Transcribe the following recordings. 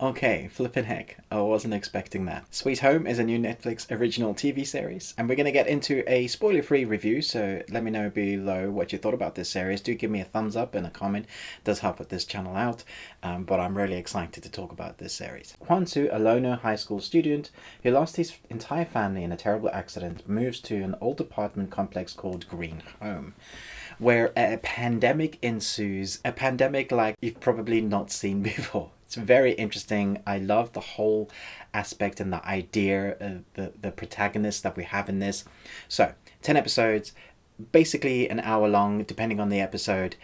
Okay, flippin' heck, I wasn't expecting that. Sweet Home is a new Netflix original TV series, and we're going to get into a spoiler-free review, so let me know below what you thought about this series. Do give me a thumbs up and a comment, it does help with this channel out, but I'm really excited to talk about this series. Hyunsoo, a loner high school student who lost his entire family in a terrible accident, moves to an old apartment complex called Green Home, where a pandemic ensues, a pandemic like you've probably not seen before. It's very interesting. I love the whole aspect and the idea of the protagonist that we have in this. So, 10 episodes, basically an hour long, depending on the episode.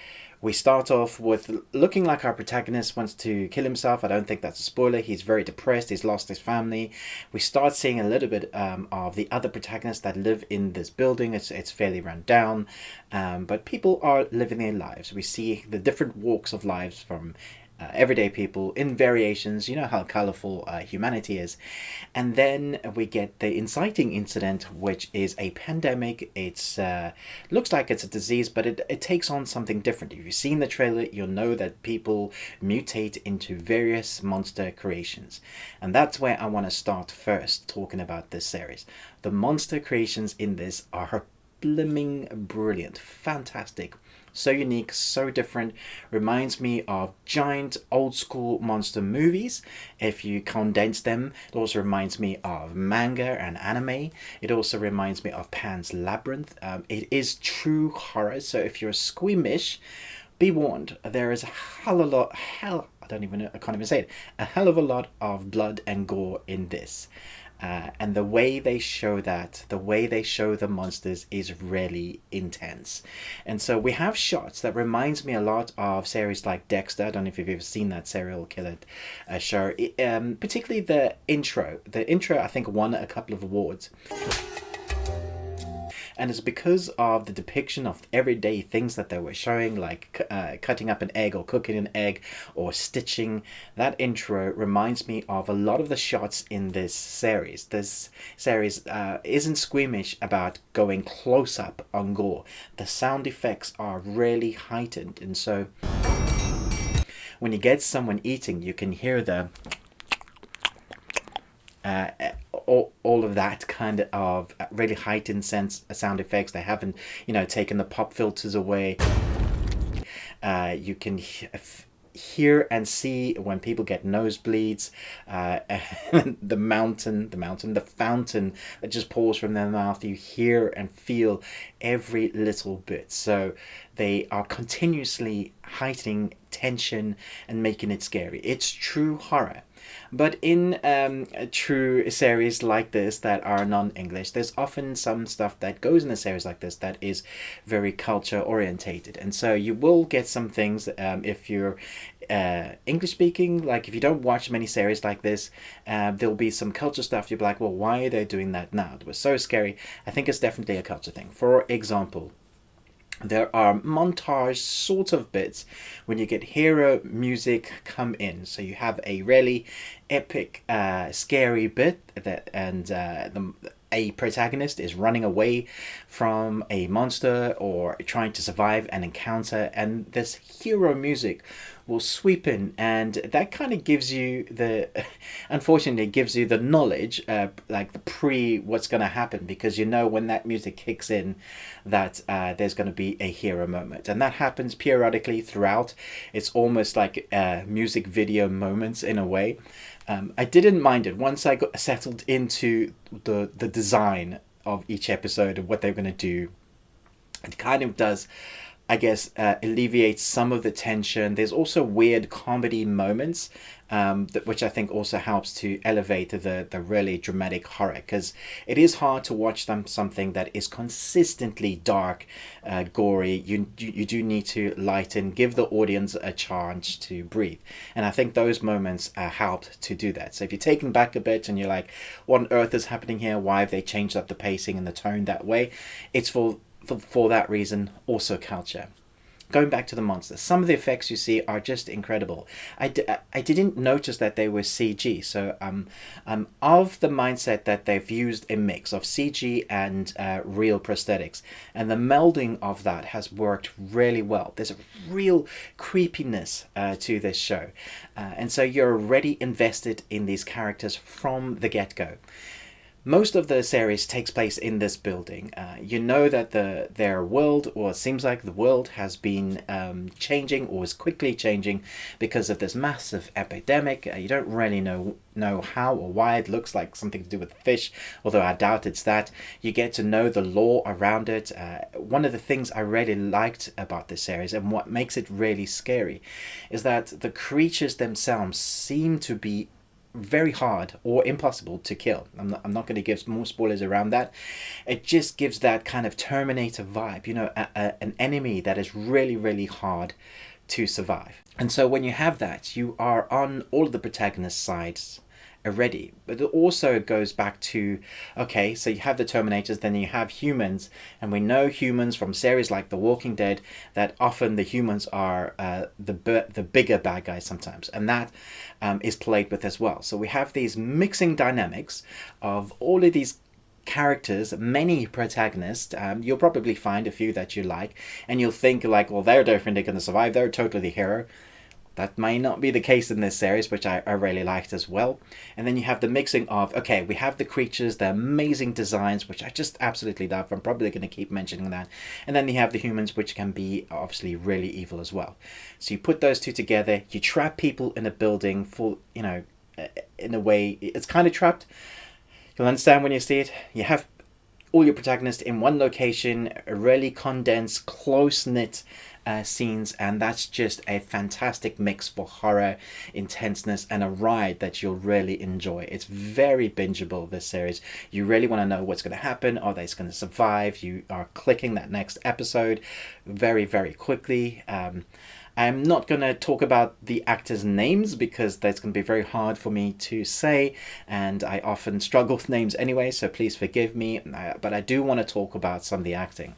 We start off with looking like our protagonist wants to kill himself. I don't think that's a spoiler. He's very depressed. He's lost his family. We start seeing a little bit of the other protagonists that live in this building. It's fairly run down, but people are living their lives. We see the different walks of lives from everyday people in variations. You know how colorful humanity is. And then we get the inciting incident, which is a pandemic. It's looks like it's a disease, but it takes on something different. If you've seen the trailer, you'll know that people mutate into various monster creations, and that's where I want to start first, talking about this series. The monster creations in this are blimming brilliant, fantastic, so unique, so different. Reminds me of giant old school monster movies if you condense them. It also reminds me of manga and anime. It also reminds me of Pan's Labyrinth. It is true horror, so if you're squeamish, be warned. There is a hell of a lot, I don't even know, I can't even say it, a hell of a lot of blood and gore in this. And the way they show that, the way they show the monsters is really intense. And so we have shots that reminds me a lot of series like Dexter. I don't know if you've ever seen that serial killer show. Particularly the intro. The intro, I think, won a couple of awards. And it's because of the depiction of everyday things that they were showing, like cutting up an egg or cooking an egg or stitching. That intro reminds me of a lot of the shots in this series. This series isn't squeamish about going close up on gore. The sound effects are really heightened, and so when you get someone eating, you can hear the all of that kind of really heightened sound effects. They haven't, taken the pop filters away. You can hear and see when people get nosebleeds, the fountain that just pours from their mouth. You hear and feel every little bit. So they are continuously heightening tension and making it scary. It's true horror. But in true series like this that are non-English, there's often some stuff that goes in a series like this that is very culture orientated. And so you will get some things if you're English speaking, like if you don't watch many series like this, there'll be some culture stuff. You'll be like, well, why are they doing that now? It was so scary. I think it's definitely a culture thing. For example, there are montage sort of bits when you get hero music come in. So you have a really epic, scary bit a protagonist is running away from a monster or trying to survive an encounter, and this hero music will sweep in, and that kind of gives you unfortunately gives you the knowledge, like the what's going to happen, because when that music kicks in that there's going to be a hero moment, and that happens periodically throughout. It's almost like music video moments in a way. I didn't mind it once I got settled into the design of each episode of what they're going to do. It kind of does, I guess, alleviates some of the tension. There's also weird comedy moments, which I think also helps to elevate the really dramatic horror, because it is hard to watch something that is consistently dark, gory. You do need to lighten, give the audience a chance to breathe, and I think those moments helped to do that. So if you're taken back a bit and you're like, what on earth is happening here? Why have they changed up the pacing and the tone that way? It's for that reason, also culture. going back to the monsters, some of the effects you see are just incredible. I didn't notice that they were CG, so I'm of the mindset that they've used a mix of CG and real prosthetics, and the melding of that has worked really well. There's a real creepiness to this show, and so you're already invested in these characters from the get-go. Most of the series takes place in this building. You know that their world, or it seems like the world, has been changing, or is quickly changing because of this massive epidemic. You don't really know how or why. It looks like something to do with fish, although I doubt it's that. You get to know the lore around it. One of the things I really liked about this series, and what makes it really scary, is that the creatures themselves seem to be very hard or impossible to kill. I'm not going to give more spoilers around that. It just gives that kind of Terminator vibe, an enemy that is really, really hard to survive. And so when you have that, you are on all of the protagonist sides already. But it also goes back to, okay, so you have the Terminators, then you have humans, and we know humans from series like The Walking Dead that often the humans are the bigger bad guys sometimes, and that is played with as well. So we have these mixing dynamics of all of these characters, many protagonists. You'll probably find a few that you like, and you'll think like, well, they're different, they're going to survive, they're totally the hero. That may not be the case in this series, which I really liked as well. And then you have the mixing of, okay, we have the creatures, the amazing designs, which I just absolutely love. I'm probably going to keep mentioning that. And then you have the humans, which can be obviously really evil as well. So you put those two together, you trap people in a building for, in a way, it's kind of trapped. You'll understand when you see it. You have all your protagonists in one location, a really condensed, close-knit scenes, and that's just a fantastic mix for horror, intenseness, and a ride that you'll really enjoy. It's very bingeable, this series. You really want to know what's going to happen. Are they going to survive? You are clicking that next episode very, very quickly. I'm not going to talk about the actors' names because that's going to be very hard for me to say, and I often struggle with names anyway, so please forgive me, but I do want to talk about some of the acting.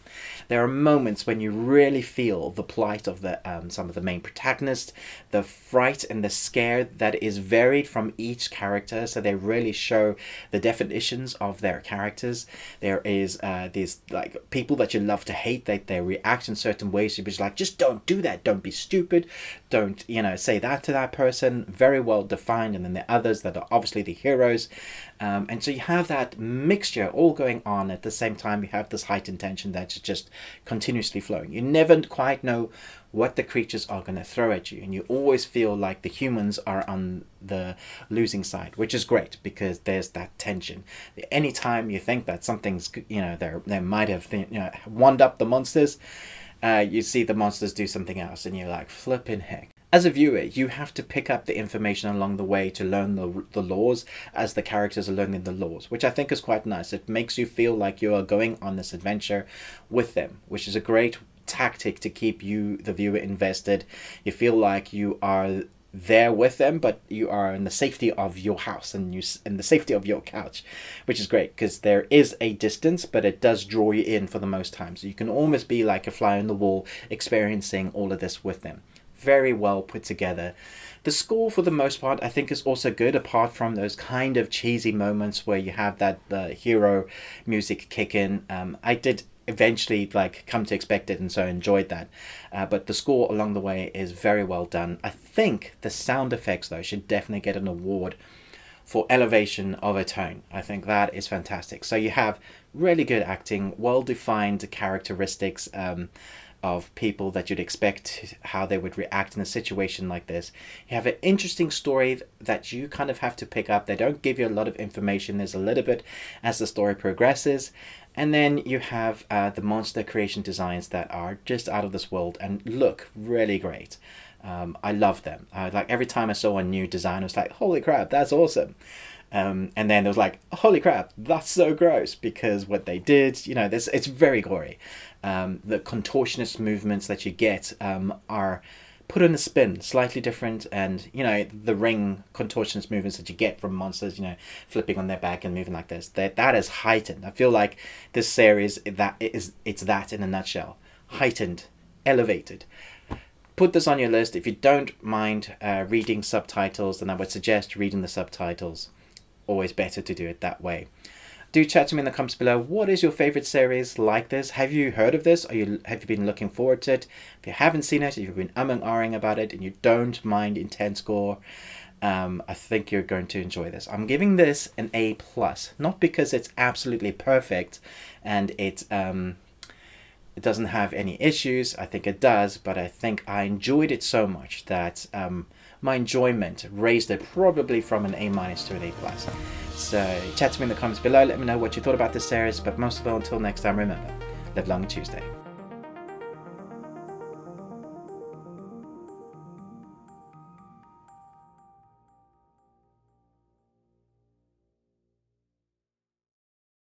There are moments when you really feel the plight of some of the main protagonists, the fright and the scare that is varied from each character, so they really show the definitions of their characters. There is these like people that you love to hate, they react in certain ways. You're just like, just don't do that, don't be stupid, don't say that to that person. Very well defined. And then the others that are obviously the heroes, and so you have that mixture all going on at the same time. You have this heightened tension that's just continuously flowing. You never quite know what the creatures are going to throw at you, and you always feel like the humans are on the losing side, which is great because there's that tension. Anytime you think that something's they might have wound up the monsters, you see the monsters do something else, and you're like, flipping heck. As a viewer, you have to pick up the information along the way to learn the laws as the characters are learning the laws, which I think is quite nice. It makes you feel like you are going on this adventure with them, which is a great tactic to keep you, the viewer, invested. You feel like you are there with them, but you are in the safety of your house and in the safety of your couch, which is great because there is a distance, but it does draw you in for the most time. So you can almost be like a fly on the wall experiencing all of this with them. Very well put together. The score, for the most part, I think is also good, apart from those kind of cheesy moments where you have that the hero music kick in. I did eventually come to expect it, and so I enjoyed that. But the score along the way is very well done. I think the sound effects, though, should definitely get an award for elevation of a tone. I think that is fantastic. So you have really good acting, well-defined characteristics of people that you'd expect how they would react in a situation like this. You have an interesting story that you kind of have to pick up. They don't give you a lot of information. There's a little bit as the story progresses. And then you have the monster creation designs that are just out of this world and look really great. I love them. Every time I saw a new design, I was like, holy crap, that's awesome. And then it was like, holy crap, that's so gross, because what they did, it's very gory. The contortionist movements that you get are put in a spin, slightly different, and the ring contortionist movements that you get from monsters, flipping on their back and moving like this, that is heightened. I feel like this series, it's that in a nutshell. Heightened elevated. Put this on your list. If you don't mind reading subtitles, then I would suggest reading the subtitles. Always better to do it that way. Do chat to me in the comments below. What is your favorite series like this? Have you heard of this? Have you been looking forward to it? If you haven't seen it, if you've been and ahhing about it, and you don't mind intense gore, I think you're going to enjoy this. I'm giving this an A+, not because it's absolutely perfect and it doesn't have any issues. I think it does, but I think I enjoyed it so much that my enjoyment raised it probably from an A- to an A+. So chat to me in the comments below. Let me know what you thought about this series, but most of all, until next time, remember, live long and Tuesday.